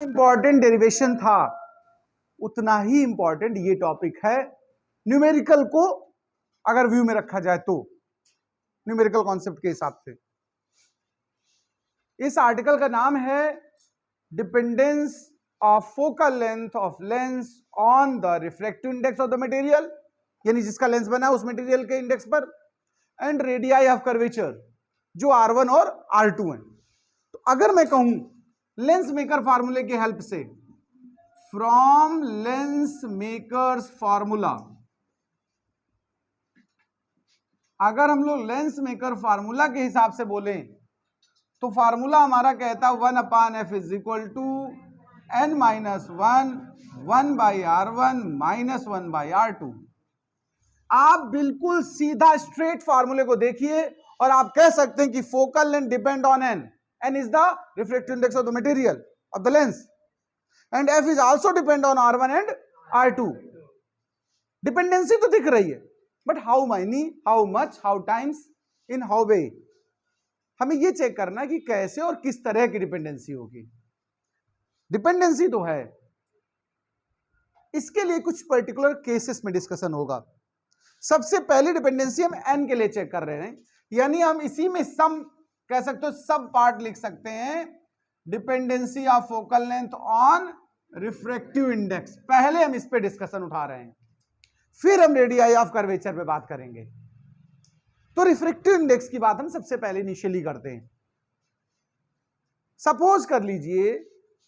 Important derivation था उतना ही important ये टॉपिक है न्यूमेरिकल को अगर व्यू में रखा जाए तो, न्यूमेरिकल कॉन्सेप्ट के हिसाब से। इस आर्टिकल का नाम है dependence of focal length of lens on the refractive index of the material, यानी जिसका लेंस बना है उस मटेरियल के इंडेक्स पर, एंड रेडियाई ऑफ कर्वेचर जो R1 और R2 है। तो अगर मैं कहूं लेंस मेकर फार्मूले की हेल्प से, फ्रॉम लेंस मेकर्स फार्मूला, अगर हम लोग लेंस मेकर फार्मूला के हिसाब से बोले तो फार्मूला हमारा कहता है 1/f is equal to n minus 1/R1 minus 1/R2। आप बिल्कुल सीधा स्ट्रेट फार्मूले को देखिए और आप कह सकते हैं कि focal length depend on n is the refractive index of the material of the lens, and f is also depend on R1 and R2। Dependency तो दिख रही है, but how many, how much, how times, in how way, हमें यह check करना है कि कैसे और किस तरह की डिपेंडेंसी होगी। डिपेंडेंसी तो है, इसके लिए कुछ पर्टिकुलर केसेस में डिस्कशन होगा। सबसे पहली डिपेंडेंसी हम n के लिए चेक कर रहे हैं, यानी हम इसी में सम कह सकते हो, सब पार्ट लिख सकते हैं, dependency of focal length on refractive index. पहले हम इस पे डिस्कशन उठा रहे हैं, फिर हम रेडियाई ऑफ कर्वेचर पे बात करेंगे। तो रिफ्रैक्टिव इंडेक्स की बात हम सबसे पहले इनिशियली करते हैं। सपोज कर लीजिए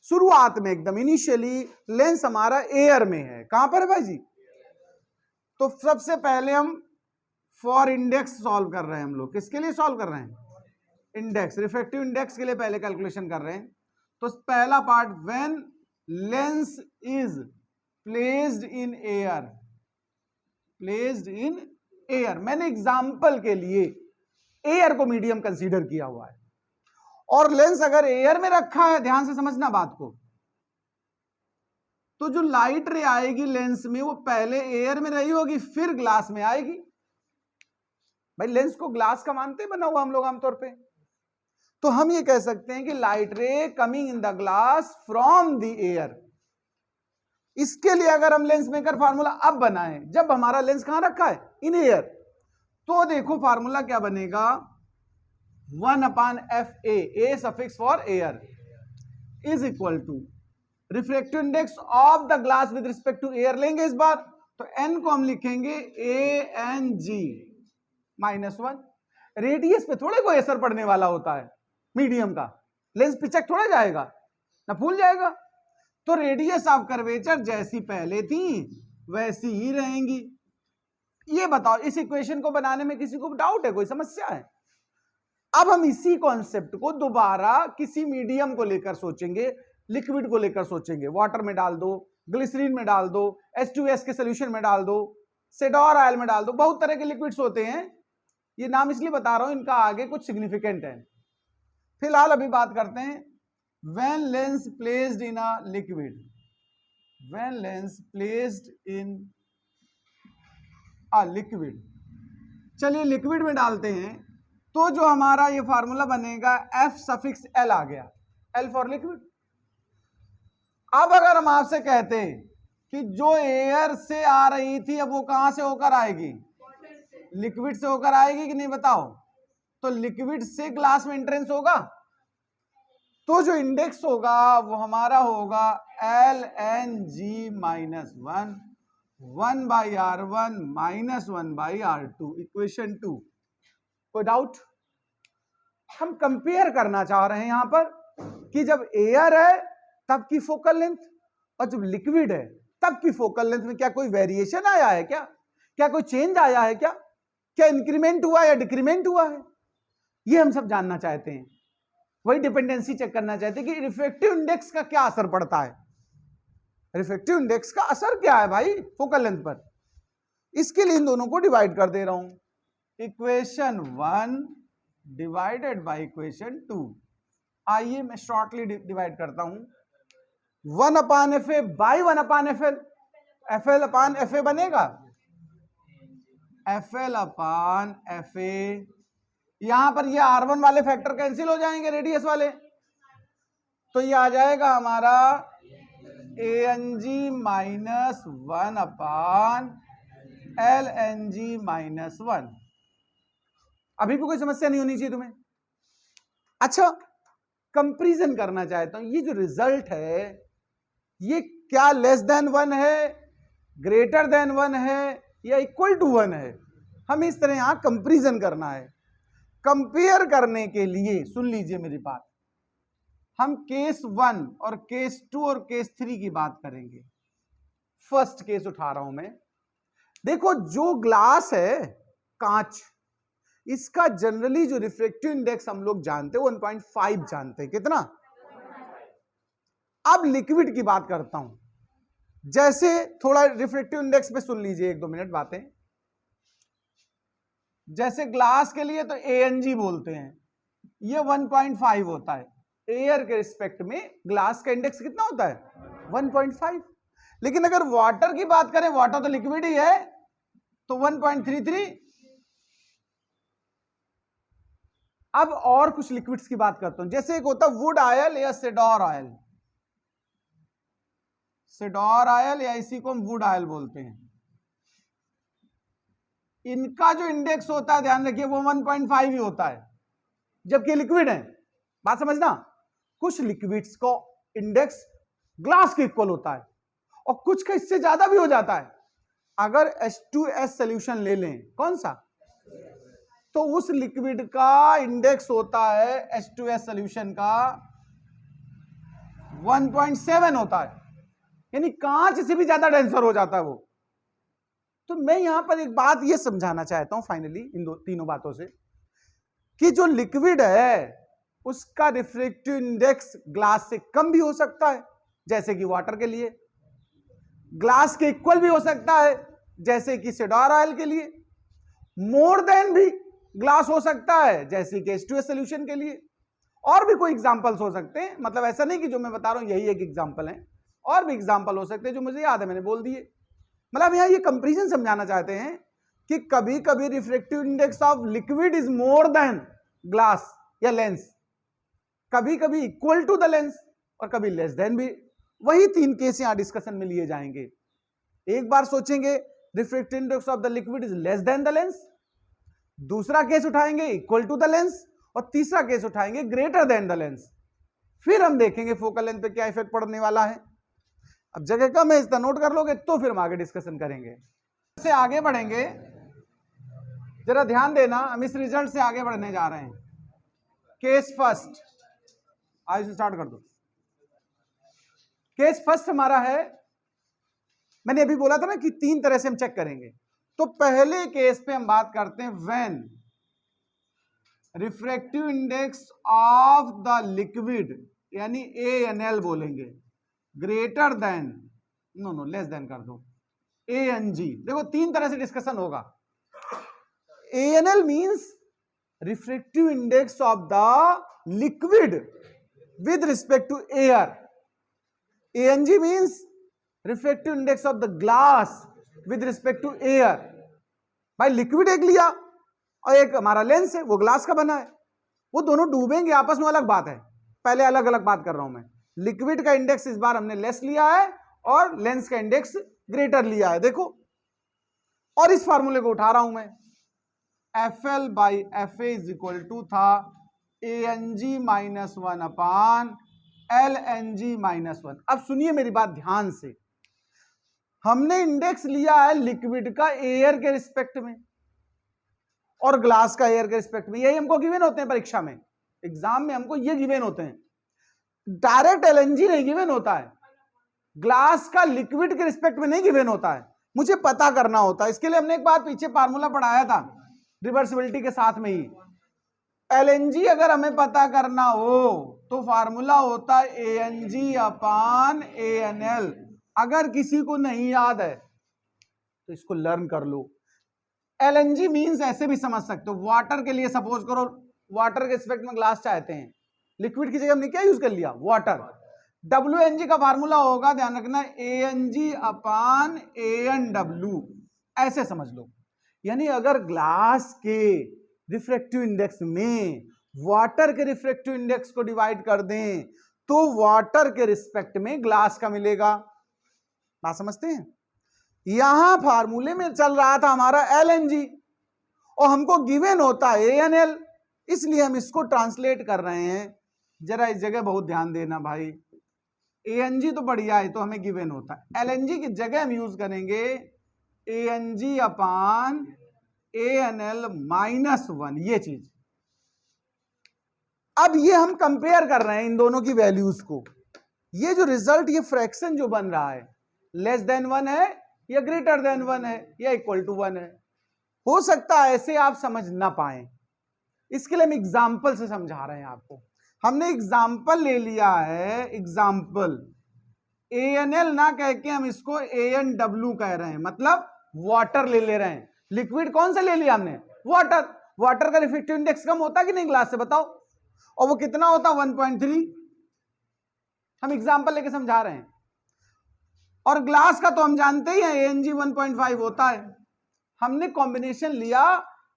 शुरुआत में एकदम इनिशियली लेंस हमारा एयर में है। कहां पर है भाई जी? तो सबसे पहले हम फॉर इंडेक्स सॉल्व कर रहे हैं। हम लोग किसके लिए सॉल्व कर रहे हैं? इंडेक्स, रिफ्रैक्टिव इंडेक्स के लिए पहले कैलकुलेशन कर रहे हैं। तो पहला part, when lens is placed in air, placed in air, मैंने एग्जाम्पल के लिए एयर को मीडियम कंसीडर किया हुआ है, और लेंस अगर एयर में रखा है, ध्यान से समझना बात को, तो जो लाइट रे आएगी लेंस में वो पहले एयर में रही होगी फिर ग्लास में आएगी। भाई लेंस को ग्लास का मानते बना हुआ हम लोग आमतौर पे, तो हम ये कह सकते हैं कि light ray coming in the glass from the air. इसके लिए अगर हम लेंस मेकर फार्मूला अब बनाएं, जब हमारा लेंस कहां रखा है? इन एयर, तो देखो फार्मूला क्या बनेगा, 1/FA, A suffix for air, is equal to refractive index of the glass with respect to air लेंगे इस बार, तो n को हम लिखेंगे ANG -1। रेडियस पे थोड़े कोई असर पड़ने वाला होता है मीडियम का, लेंस पिचक थोड़ा जाएगा ना, फूल जाएगा। तो रेडियस ऑफ कर्वेचर जैसी पहले थी वैसी ही रहेंगी। ये बताओ, इस इक्वेशन को बनाने में किसी को डाउट है, कोई समस्या है? अब हम इसी कॉन्सेप्ट को दोबारा किसी मीडियम को लेकर सोचेंगे, लिक्विड को लेकर सोचेंगे। वाटर में डाल दो, ग्लिसरीन में डाल दो, H2S के सोल्यूशन में डाल दो, सेडोर ऑयल में डाल दो, बहुत तरह के लिक्विड्स होते हैं। ये नाम इसलिए बता रहा हूं, इनका आगे कुछ सिग्निफिकेंट है। फिलहाल अभी बात करते हैं when lens placed in a liquid, when lens placed in a liquid, चलिए लिक्विड में डालते हैं, तो जो हमारा ये फार्मूला बनेगा F सफिक्स L आ गया, L फॉर लिक्विड। अब अगर हम आपसे कहते हैं कि जो एयर से आ रही थी अब वो कहां से होकर आएगी? लिक्विड से होकर आएगी कि नहीं बताओ? तो लिक्विड से ग्लास में एंट्रेंस होगा, तो जो इंडेक्स होगा वो हमारा होगा LNG -1, 1/R1 minus 1/R2, equation 2। कोई डाउट? हम कंपेयर करना चाह रहे हैं यहां पर कि जब एयर है तब की फोकल लेंथ और जब लिक्विड है तब की फोकल लेंथ में क्या कोई वेरिएशन आया है? क्या कोई चेंज आया है? क्या इंक्रीमेंट हुआ या डिक्रीमेंट हुआ है? ये हम सब जानना चाहते हैं। वही डिपेंडेंसी चेक करना चाहते हैं कि रिफ्रैक्टिव इंडेक्स का क्या असर पड़ता है। रिफ्रैक्टिव इंडेक्स का असर क्या है भाई फोकल लेंथ पर? इसके लिए इन दोनों को डिवाइड कर दे रहा हूं, इक्वेशन 1 डिवाइडेड बाय इक्वेशन 2। आइए मैं शॉर्टली डिवाइड करता हूं, 1/FA बाई 1/FL, FL/FA बनेगा, FL/FA। यहां पर ये R1 वाले फैक्टर कैंसिल हो जाएंगे, रेडियस वाले, तो ये आ जाएगा हमारा ANG माइनस 1 अपान LNG माइनस 1। अभी भी कोई समस्या नहीं होनी चाहिए तुम्हें। अच्छा, कंपैरिजन करना चाहता हूं, ये जो रिजल्ट है ये क्या लेस देन 1 है, ग्रेटर देन 1 है, या इक्वल टू 1 है? हमें इस तरह यहां कंपैरिजन करना है। कंपेयर करने के लिए सुन लीजिए मेरी बात, हम केस 1 और केस 2 और केस 3 की बात करेंगे। फर्स्ट केस उठा रहा हूं मैं। देखो, जो ग्लास है, कांच, इसका जनरली जो रिफ्रैक्टिव इंडेक्स हम लोग जानते हैं 1.5 जानते हैं। कितना? अब लिक्विड की बात करता हूं। जैसे थोड़ा रिफ्रैक्टिव इंडेक्स पे सुन लीजिए 1-2 मिनट बातें। जैसे ग्लास के लिए तो ANG बोलते हैं, ये 1.5 होता है। एयर के रिस्पेक्ट में ग्लास का इंडेक्स कितना होता है? 1.5। लेकिन अगर वाटर की बात करें, वाटर तो लिक्विड ही है, तो 1.33। अब और कुछ लिक्विड्स की बात करता हूं। जैसे एक होता है वुड ऑयल या सिडोर ऑयल। सिडोर ऑयल या इसी को हम वुड ऑयल बोलते हैं। इनका जो इंडेक्स होता है, ध्यान रखिए, वो 1.5 ही होता है, जबकि लिक्विड है। बात समझना, कुछ लिक्विड्स को इंडेक्स ग्लास के इक्वल होता है और कुछ का इससे ज्यादा भी हो जाता है। अगर H2S सॉल्यूशन ले लें, कौन सा, तो उस लिक्विड का इंडेक्स होता है H2S सॉल्यूशन का 1.7 होता है, यानी कांच से भी ज्यादा डेंसर हो जाता है वो। तो मैं यहां पर एक बात ये समझाना चाहता हूं फाइनली इन तीनों बातों से, कि जो लिक्विड है उसका रिफ्रैक्टिव इंडेक्स ग्लास से कम भी हो सकता है, जैसे कि वाटर के लिए, ग्लास के इक्वल भी हो सकता है, जैसे कि सिडोर ऑयल के लिए, मोर देन भी ग्लास हो सकता है, जैसे कि H2S सॉल्यूशन के लिए। और भी कोई एग्जांपल्स हो सकते हैं, मतलब ऐसा नहीं कि जो मैं बता रहा हूं यही एक एग्जांपल है, और भी एग्जांपल हो सकते हैं जो मुझे याद है, मैंने बोल दिए। मतलब यहां ये कंपैरिजन समझाना चाहते हैं कि कभी कभी refractive index of liquid is more than glass या लेंस, कभी कभी इक्वल टू द लेंस और कभी लेस देन भी। वही 3 केस यहां डिस्कशन में लिए जाएंगे। एक बार सोचेंगे refractive index of the liquid is less than the lens, दूसरा केस उठाएंगे इक्वल टू द लेंस, और तीसरा केस उठाएंगे ग्रेटर देन द लेंस। फिर हम देखेंगे फोकल लेंथ पे क्या इफेक्ट पड़ने वाला है। अब जगह कम है, इसका नोट कर लोगे तो फिर हम आगे डिस्कशन करेंगे। से आगे बढ़ेंगे, जरा ध्यान देना, हम इस रिजल्ट से आगे बढ़ने जा रहे हैं। केस फर्स्ट, आज से स्टार्ट कर दो। केस फर्स्ट हमारा है, मैंने अभी बोला था ना कि 3 तरह से हम चेक करेंगे। तो पहले केस पे हम बात करते हैं when refractive index of the liquid, यानी ANL बोलेंगे, greater than, no less than कर दो, ANG। देखो 3 तरह से डिस्कशन होगा। ANL means refractive index of the liquid with respect to air, ANG means refractive index of the glass with respect to air. भाई liquid एक लिया और एक हमारा लेंस है, वो ग्लास का बना है, वो दोनों डूबेंगे आपस में, अलग बात है। पहले अलग अलग बात कर रहा हूं मैं। लिक्विड का इंडेक्स इस बार हमने लेस लिया है और लेंस का इंडेक्स ग्रेटर लिया है, देखो। और इस फार्मूले को उठा रहा हूं मैं, FL/FA इज इक्वल टू था ANG माइनस 1 अपान LNG माइनस 1। अब सुनिए मेरी बात ध्यान से, हमने इंडेक्स लिया है लिक्विड का एयर के रिस्पेक्ट में और ग्लास का एयर के रिस्पेक्ट में। यही हमको गिवन होते हैं परीक्षा में, एग्जाम में हमको ये गिवन होते हैं। डायरेक्ट LNG नहीं गिवन होता है, ग्लास का लिक्विड के रिस्पेक्ट में नहीं गिवन होता है, मुझे पता करना होता है। इसके लिए हमने एक बात पीछे फार्मूला पढ़ाया था रिवर्सिबिलिटी के साथ में ही। LNG अगर हमें पता करना हो तो फार्मूला होता है ANG अपान ANL। अगर किसी को नहीं याद है तो इसको लर्न कर लो। LNG मींस ऐसे भी समझ सकते हो, वाटर के लिए सपोज करो, वाटर के रिस्पेक्ट में ग्लास चाहते हैं, लिक्विड की जगह हमने क्या यूज कर लिया, वाटर। WNG का फार्मूला होगा, ध्यान रखना, ANG अपान ANW, ऐसे समझ लो। यानी अगर ग्लास के रिफ्रैक्टिव इंडेक्स में वाटर के रिफ्रैक्टिव इंडेक्स को डिवाइड कर दें तो वाटर के रिस्पेक्ट में ग्लास का मिलेगा। बात समझते हैं? यहां फार्मूले में चल रहा था हमारा LNG और हमको गिवन होता है ANL, इसलिए हम इसको ट्रांसलेट कर रहे हैं। जरा इस जगह बहुत ध्यान देना भाई, ANG तो बढ़िया है, तो हमें गिवन होता है। LNG की जगह हम यूज करेंगे ANG अपान ANL -1, ये चीज। अब ये हम कंपेयर कर रहे हैं इन दोनों की वैल्यूज को। ये जो रिजल्ट, ये फ्रैक्शन जो बन रहा है, लेस देन 1 है या ग्रेटर देन 1 है या इक्वल टू 1 है। हो सकता है ऐसे आप समझ ना पाए, इसके लिए हम एग्जाम्पल से समझा रहे हैं आपको। हमने एग्जाम्पल ले लिया है, एग्जाम्पल ANL ना कह के हम इसको ANW कह रहे हैं, मतलब वाटर ले रहे हैं। लिक्विड कौन सा ले लिया हमने? वाटर। वाटर का रिफ्रैक्टिव इंडेक्स कम होता कि नहीं ग्लास से, बताओ? और वो कितना होता? 1.3। हम एग्जाम्पल लेके समझा रहे हैं। और ग्लास का तो हम जानते ही हैं ANG 1.5 होता है। हमने कॉम्बिनेशन लिया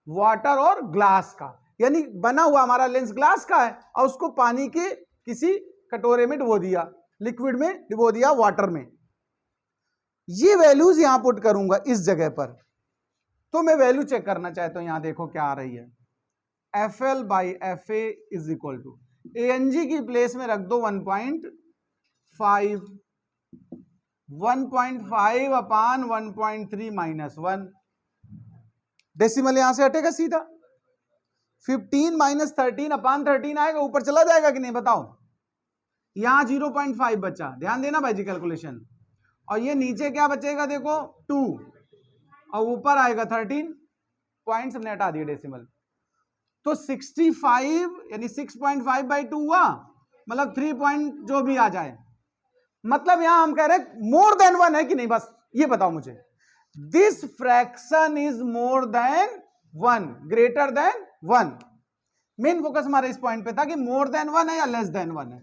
वाटर और ग्लास का, यानी बना हुआ हमारा लेंस ग्लास का है और उसको पानी के किसी कटोरे में डुबो दिया, लिक्विड में डुबो दिया, वाटर में। ये वैल्यूज यहां पुट करूंगा इस जगह पर, तो मैं वैल्यू चेक करना चाहता हूं। यहां देखो क्या आ रही है, FL/FA is equal to ANG की प्लेस में रख दो 1.5, 1.5 अपान 1.3 -1। डेसिमल यहां से हटेगा सीधा, 15 - 13 अपान 13 आएगा, ऊपर चला जाएगा कि नहीं बताओ? यहां 0.5 बचा, ध्यान देना भाई जी कैलकुलेशन। और ये नीचे क्या बचेगा देखो 2, और ऊपर आएगा 13, पॉइंट्स हमने हटा दिए डेसिमल। तो 65 यानी 6.5/2 हुआ, मतलब 3 पॉइंट जो भी आ जाए, मतलब यहां हम कह रहे हैं मोर देन 1 है कि नहीं, बस ये बताओ मुझे। This fraction is more than 1, greater than 1। Main focus हमारे इस पॉइंट पे था कि मोर देन 1 है या लेस देन 1 है।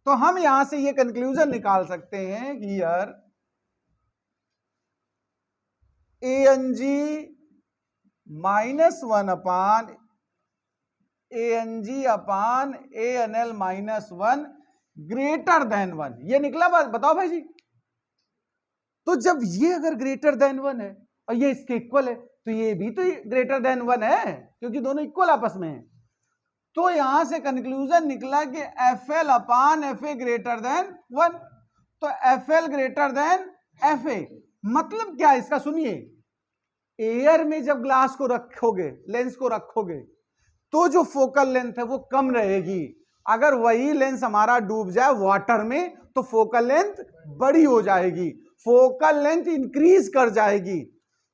तो हम यहां से ये कंक्लूजन निकाल सकते हैं कि यार ANG -1 अपान ANG अपान ANL -1 ग्रेटर देन 1, ये निकला। बात बताओ भाई जी। तो जब ये अगर ग्रेटर देन 1 है और ये इसके इक्वल है, तो ये भी तो ग्रेटर देन 1 है, क्योंकि दोनों इक्वल आपस में है। तो यहां से कंक्लूजन निकला कि FL upon FA greater than 1। तो FL ग्रेटर देन FA मतलब क्या इसका सुनिए, एयर में जब ग्लास को रखोगे, लेंस को रखोगे, तो जो फोकल लेंथ है वो कम रहेगी। अगर वही लेंस हमारा डूब जाए वाटर में, तो फोकल लेंथ बड़ी हो जाएगी, फोकल लेंथ इंक्रीज कर जाएगी।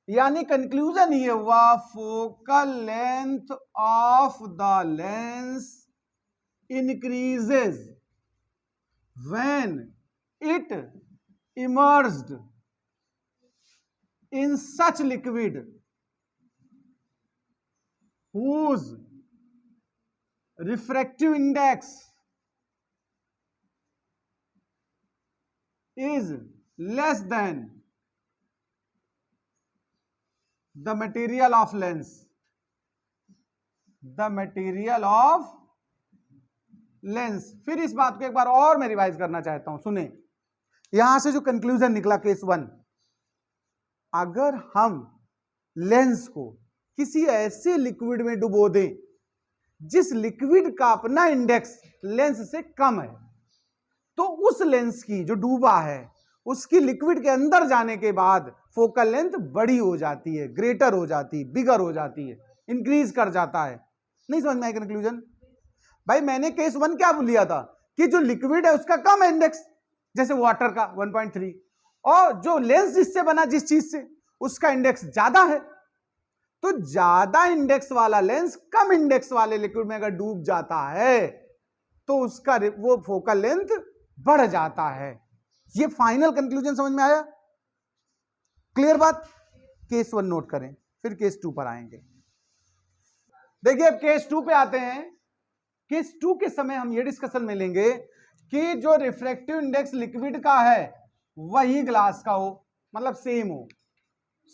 यानी कंक्लूजन ये हुआ, focal length of the lens increases when it emerged in such liquid whose refractive index is less than the material of lens, the material of lens। फिर इस बात को एक बार और मैं रिवाइज करना चाहता हूं, सुने। यहां से जो कंक्लूजन निकला केस 1, अगर हम लेंस को किसी ऐसे लिक्विड में डुबो दें जिस लिक्विड का अपना इंडेक्स लेंस से कम है, तो उस लेंस की जो डूबा है उसकी लिक्विड के अंदर जाने के बाद फोकल लेंथ बड़ी हो जाती है, ग्रेटर हो जाती है, बिगर हो जाती है, इंक्रीज कर जाता है। नहीं समझ में आया कंक्लूजन? भाई मैंने केस 1 क्या लिया था कि जो लिक्विड है उसका कम है इंडेक्स, जैसे वाटर का 1.3, और जो लेंस जिससे बना जिस चीज से, उसका इंडेक्स ज्यादा है। तो ज्यादा इंडेक्स वाला लेंस कम इंडेक्स वाले लिक्विड में अगर डूब जाता है तो उसका वो फोकल लेंथ बढ़ जाता है। ये फाइनल कंक्लूजन समझ में आया? क्लियर बात? केस 1 नोट करें, फिर केस 2 पर आएंगे। देखिए अब केस 2 पे आते हैं। केस 2 के समय हम ये डिस्कशन में लेंगे कि जो रिफ्रैक्टिव इंडेक्स लिक्विड का है वही ग्लास का हो, मतलब सेम हो।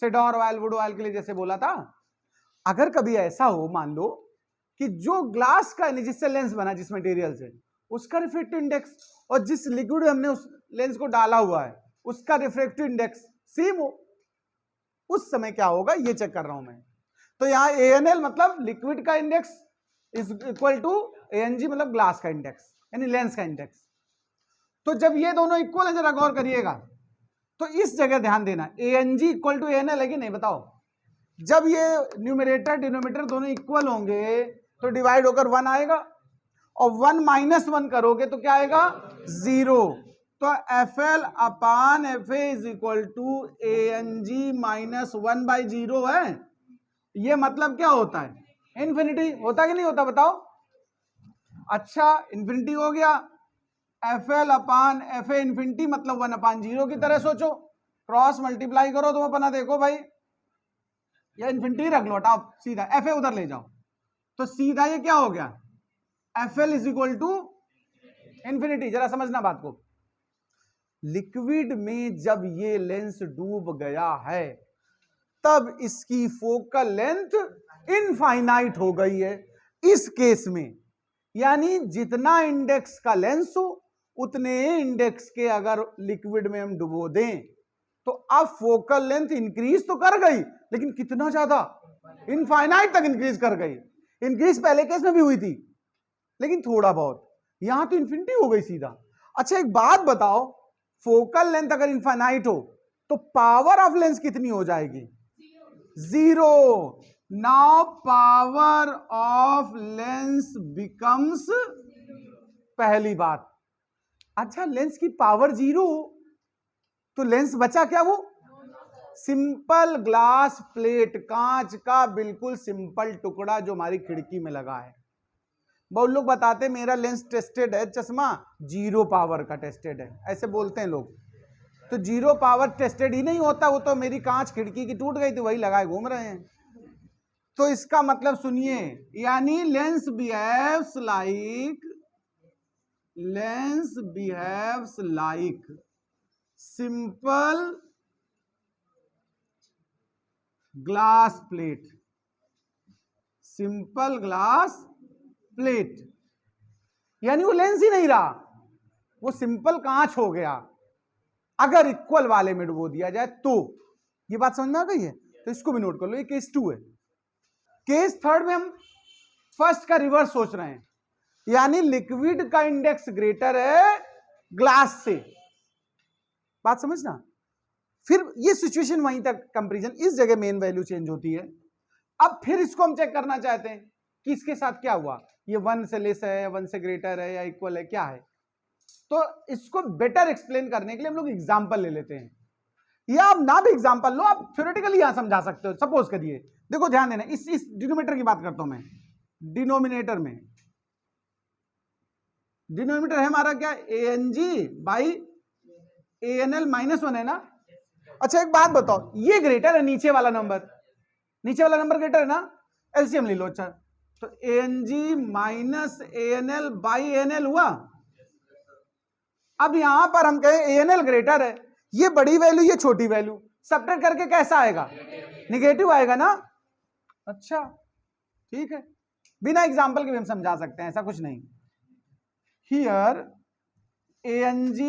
सिडोर ऑयल, वुड ऑयल के लिए जैसे बोला था, अगर कभी ऐसा हो, मान लो कि जो ग्लास का जिससे लेंस बना, जिस मटेरियल से, उसका रिफ्रैक्टिव इंडेक्स, और जिस लिक्विड में हमने उस लेंस को डाला हुआ है उसका रिफ्रैक्टिव इंडेक्स सेम हो, उस समय क्या होगा ये चेक कर रहा हूं मैं। तो यहां ANL मतलब लिक्विड का index is equal to ANG मतलब ग्लास का इंडेक्स यानी लेंस का इंडेक्स। तो जब ये दोनों इक्वल है, जरा गौर करिएगा, तो इस जगह ध्यान देना, ANG इक्वल टू ANL है कि नहीं बताओ। जब ये न्यूमरेटर डिनोमिनेटर दोनों इक्वल होंगे तो डिवाइड होकर 1 आएगा, और 1 माइनस 1 करोगे तो क्या आएगा 0। तो FL upon FA is equal to ANG minus 1 by 0 है। ये मतलब क्या होता है, इन्फिनिटी होता है कि नहीं होता बताओ। अच्छा इन्फिनिटी हो गया, FL अपान FA इन्फिनिटी मतलब 1 अपान 0 की तरह सोचो, क्रॉस मल्टीप्लाई करो तुम अपना, देखो भाई या इन्फिनिटी रख लो, हटाओ सीधा FA उधर ले जाओ, तो सीधा ये क्या हो गया FL is equal to infinity. जरा समझना बात को, लिक्विड में जब ये लेंस डूब गया है तब इसकी फोकल लेंथ इनफाइनाइट हो गई है इस केस में, यानी जितना इंडेक्स का लेंस हो उतने इंडेक्स के अगर लिक्विड में हम डुबो दें तो अब फोकल लेंथ इंक्रीज तो कर गई, लेकिन कितना ज्यादा, इनफाइनाइट तक इंक्रीज कर गई। इंक्रीज पहले केस में भी हुई थी लेकिन थोड़ा बहुत, यहां तो इन्फिनिटी हो गई सीधा। अच्छा एक बात बताओ, फोकल लेंथ अगर इनफाइनाइट हो तो पावर ऑफ लेंस कितनी हो जाएगी, 0। Now power of lens becomes, पहली बात, अच्छा लेंस की पावर 0 तो लेंस बचा क्या, वो सिंपल ग्लास प्लेट, कांच का बिल्कुल सिंपल टुकड़ा जो हमारी खिड़की में लगा है। बहुत लोग बताते मेरा लेंस टेस्टेड है, चश्मा 0 पावर का टेस्टेड है, ऐसे बोलते हैं लोग। तो 0 पावर टेस्टेड ही नहीं होता, वो तो मेरी कांच खिड़की की टूट गई थी वही लगाए घूम रहे हैं। तो इसका मतलब सुनिए, यानी lens behaves like simple glass plate, simple glass plate, यानी वो लेंस ही नहीं रहा, वो सिंपल कांच हो गया अगर इक्वल वाले में डुबो दिया जाए तो। ये बात समझ में आ गई है, तो इसको भी नोट कर लो, ये केस 2 है। केस 3 में हम फर्स्ट का रिवर्स सोच रहे हैं, यानी लिक्विड का इंडेक्स ग्रेटर है ग्लास से, बात समझना। फिर ये सिचुएशन वहीं तक कंपैरिजन, इस जगह मेन वैल्यू चेंज होती है। अब फिर इसको हम चेक करना चाहते हैं कि इसके साथ क्या हुआ, ये 1 से लेस है, 1 से ग्रेटर है या इक्वल है, क्या है। तो इसको बेटर एक्सप्लेन करने के लिए हम लोग एग्जांपल ले लेते हैं, या आप ना भी एग्जांपल लो, आप थ्योरेटिकली यहां समझा सकते हो। सपोज करिए, देखो ध्यान देना, इस डिनोमिनेटर की बात करता हूं मैं। डिनोमिनेटर में, डिनोमिनेटर है हमारा क्या, ANG बाई ANL माइनस 1 है ना। अच्छा एक बात बताओ, ये ग्रेटर है नीचे वाला नंबर, नीचे वाला नंबर ग्रेटर है ना, एलसीएम ले लो। अच्छा तो ANG minus ANL by ANL हुआ। अब यहां पर हम कहें ANL ग्रेटर है, ये बड़ी वैल्यू ये छोटी वैल्यू, सब्ट्रैक्ट करके कैसा आएगा, निगेटिव आएगा ना। अच्छा ठीक है, बिना एग्जांपल के भी हम समझा सकते हैं, ऐसा कुछ नहीं। Here ANG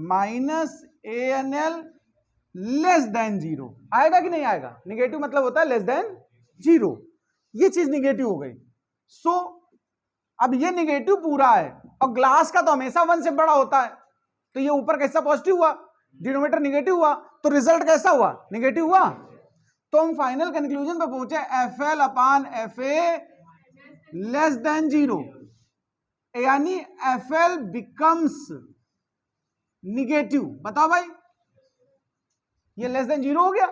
minus ANL less than 0 आएगा कि नहीं आएगा, निगेटिव मतलब होता है लेस देन 0, ये चीज निगेटिव हो गई। सो अब ये निगेटिव पूरा है, और ग्लास का तो हमेशा 1 से बड़ा होता है, तो ये ऊपर कैसा पॉजिटिव हुआ, डिनोमिनेटर निगेटिव हुआ, तो रिजल्ट कैसा हुआ, निगेटिव हुआ। तो हम फाइनल कंक्लूजन पे पहुंचे, FL upon FA less than 0, यानी FL बिकम्स निगेटिव। बताओ भाई, ये लेस देन 0 हो गया,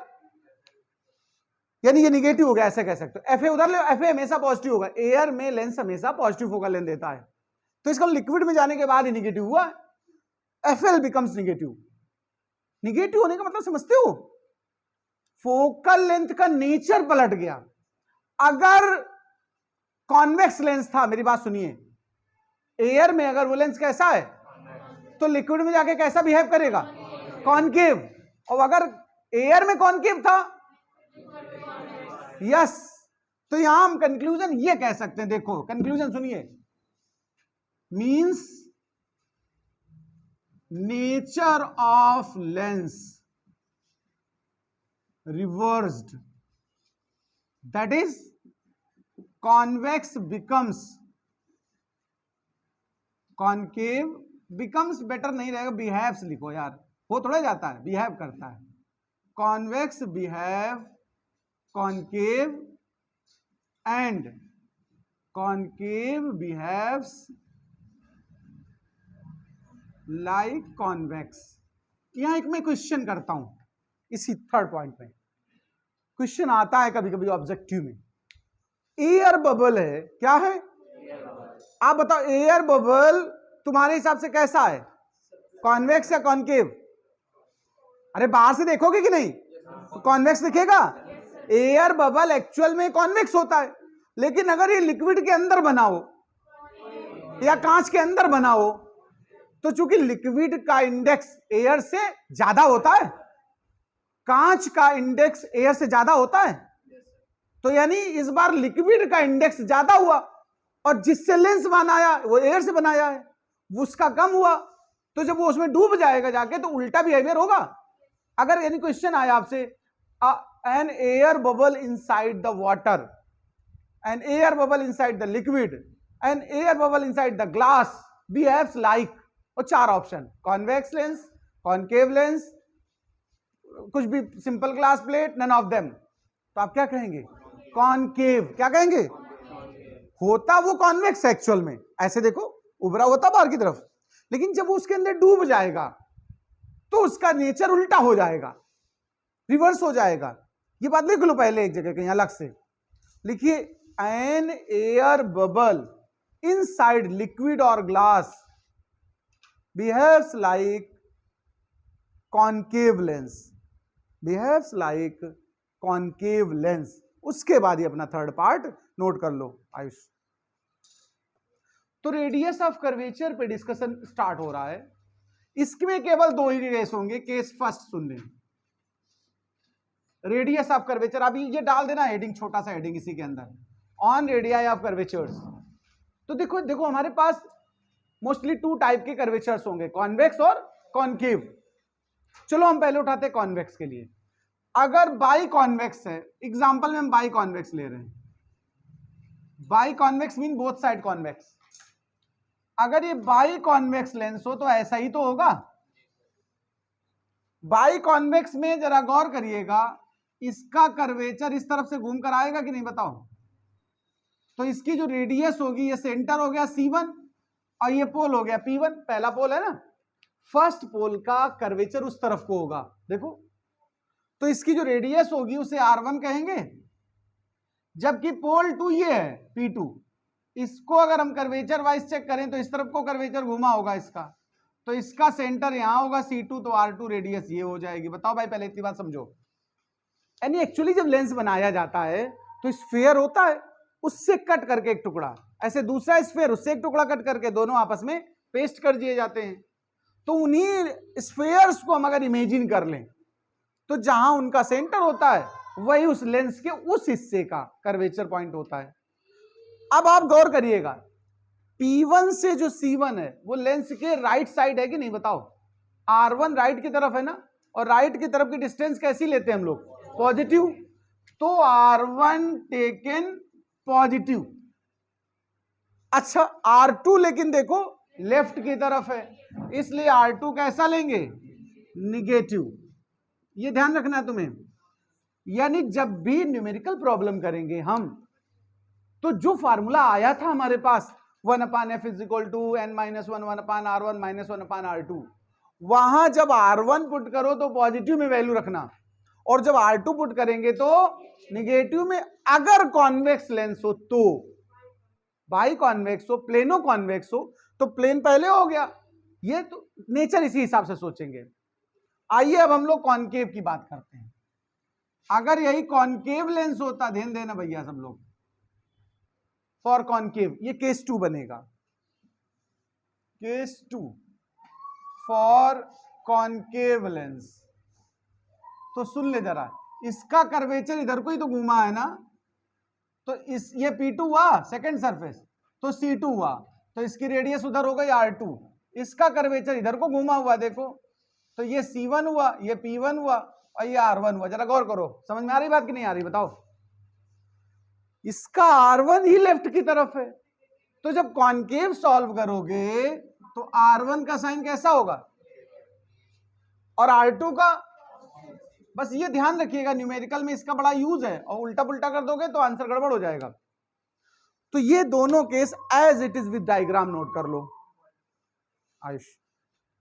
यानी ये निगेटिव हो गया, ऐसे कह सकते हो। FA उधर ले, FA हमेशा पॉजिटिव होगा, एयर में लेंस हमेशा पॉजिटिव फोकल लेंथ देता है, तो इसका लिक्विड में जाने के बाद ही निगेटिव हुआ, FL बिकम्स निगेटिव। निगेटिव होने का मतलब समझते हो, फोकल लेंथ का नेचर पलट गया। अगर कॉन्वेक्स लेंस था, मेरी बात सुनिए, एयर में अगर वो लेंस कैसा है तो लिक्विड में जाके कैसा बिहेव करेगा, कॉनकेव। और अगर एयर में कॉनकेव था, यस, तो यहां हम कंक्लूजन ये कह सकते हैं, देखो कंक्लूजन सुनिए, means nature of lens reversed, that is convex becomes, concave becomes better नहीं रहेगा, बिहेव्स लिखो यार, हो थोड़ा जाता है, बिहेव करता है, convex behave concave and concave behaves like convex. यहां एक मैं क्वेश्चन करता हूं इसी थर्ड पॉइंट में, क्वेश्चन आता है कभी कभी ऑब्जेक्टिव में, एयर बबल है, क्या है, आप बताओ एयर बबल तुम्हारे हिसाब से कैसा है, कॉन्वेक्स या कॉनकेव? अरे बाहर से देखोगे कि नहीं तो कॉन्वेक्स दिखेगा। एयर बबल एक्चुअल में कॉन्वेक्स होता है, लेकिन अगर ये लिक्विड के अंदर बनाओ या कांच के अंदर बनाओ तो चूंकि लिक्विड का इंडेक्स एयर से ज्यादा होता है, कांच का इंडेक्स एयर से ज्यादा होता है, तो यानी इस बार लिक्विड का इंडेक्स ज्यादा हुआ और जिससे लेंस बनाया वो एयर से बनाया है, उसका कम हुआ, तो जब वो उसमें डूब जाएगा जाके तो उल्टा बिहेवियर होगा। अगर यानी क्वेश्चन आया आपसे an air bubble inside the water, an air bubble inside the liquid, an air bubble inside the glass behaves like, और चार option, convex lens, concave lens, कुछ भी simple glass plate, none of them, तो आप क्या कहेंगे, concave. क्या कहेंगे, होता वो कॉन्वेक्स एक्चुअल में, ऐसे देखो उभरा होता बाहर की तरफ, लेकिन जब वो उसके अंदर डूब जाएगा तो उसका नेचर उल्टा हो जाएगा, रिवर्स हो जाएगा। ये बात लिख लो पहले एक जगह कहीं अलग से लिखिए, an air bubble inside liquid और glass behaves like concave lens, behaves like concave lens. उसके बाद ही अपना थर्ड पार्ट नोट कर लो आयुष। तो रेडियस ऑफ कर्वेचर पे डिस्कशन स्टार्ट हो रहा है, इसमें केवल दो ही केस होंगे, केस फर्स्ट सुन लें, रेडियस ऑफ कर्वेचर, अभी ये डाल देना हेडिंग, छोटा सा हेडिंग इसी के अंदर, ऑन रेडियाई ऑफ कर्वेचर्स। तो देखो देखो हमारे पास मोस्टली टू टाइप के कर्वेचर्स होंगे, कॉन्वेक्स और कॉनकेव। चलो हम पहले उठाते हैं कॉन्वेक्स के लिए। अगर बाई कॉन्वेक्स है, एग्जांपल में हम बाई कॉन्वेक्स ले रहे हैं, by convex mean both side convex. अगर ये बाई कॉन्वेक्स लेंस हो तो ऐसा ही तो होगा। बाई कॉन्वेक्स में जरा गौर करिएगा, इसका कर्वेचर इस तरफ से घूम कर आएगा कि नहीं बताओ, तो इसकी जो रेडियस होगी, ये सेंटर हो गया C1 और ये पोल हो गया P1, पहला पोल है ना, फर्स्ट पोल का कर्वेचर उस तरफ को होगा, देखो, तो इसकी जो रेडियस होगी उसे R1 कहेंगे, जबकि पोल 2 ये है P2, इसको अगर हम कर्वेचर वाइज चेक करें तो इस तरफ को कर्वेचर घुमा होगा इसका, तो इसका सेंटर यहां होगा C2, तो R2 रेडियस ये हो जाएगी। बताओ भाई, पहले इतनी बात समझो। यानी एक्चुअली जब लेंस बनाया जाता है तो स्फीयर होता है, उससे कट करके एक टुकड़ा, ऐसे दूसरा स्फीयर, उससे एक टुकड़ा कट करके दोनों आपस में पेस्ट कर दिए जाते हैं। तो उन्हीं स्फीयर्स को हम अगर इमेजिन कर लें तो जहां उनका सेंटर होता है वही उस लेंस के उस हिस्से का कर्वेचर पॉइंट होता है। अब आप गौर करिएगा, P1 से जो C1 है वो लेंस के राइट साइड है कि नहीं बताओ, R1 राइट की तरफ है ना, और राइट की तरफ की डिस्टेंस कैसी लेते हैं हम लोग, पॉजिटिव, तो R1 टेकन पॉजिटिव। अच्छा R2 लेकिन देखो लेफ्ट की तरफ है, इसलिए R2 कैसा लेंगे, निगेटिव। ये ध्यान रखना है तुम्हें। यानी जब भी न्यूमेरिकल प्रॉब्लम करेंगे हम, तो जो फार्मूला आया था हमारे पास 1/f = n-1 1/r1 - 1/r2, वहां जब R1 पुट करो तो पॉजिटिव में वैल्यू रखना, और जब R2 पुट करेंगे तो निगेटिव में। अगर कॉन्वेक्स लेंस हो तो, बाई कॉन्वेक्स हो, प्लेनो कॉन्वेक्स हो तो प्लेन पहले हो गया, ये तो नेचर इसी हिसाब से सोचेंगे। आइए अब हम लोग कॉनकेव की बात करते हैं। अगर यही कॉनकेव लेंस होता, ध्यान देना भैया सब लोग, फॉर कॉनकेव, ये केस 2 बनेगा, केस 2 फॉर कॉनकेव लेंस। तो सुन ले जरा, इसका कर्वेचर इधर को ही तो घूमा है ना, तो इस ये P2 हुआ सेकंड सरफेस, तो C2 हुआ, तो इसकी रेडियस उधर हो गई R2, इसका कर्वेचर इधर को घुमा हुआ देखो, तो ये C1 हुआ, ये P1 हुआ और ये R1 हुआ। जरा गौर करो, समझ में आ रही बात कि नहीं आ रही बताओ। इसका R1 ही लेफ्ट की तरफ है, तो जब कॉनकेव सॉल्व करोगे तो R1 का साइन कैसा होगा और R2 का, बस ये ध्यान रखिएगा न्यूमेरिकल में इसका बड़ा यूज है, और उल्टा पुल्टा कर दोगे तो आंसर गड़बड़ हो जाएगा। तो ये दोनों case as it is with diagram note कर लो आयुष।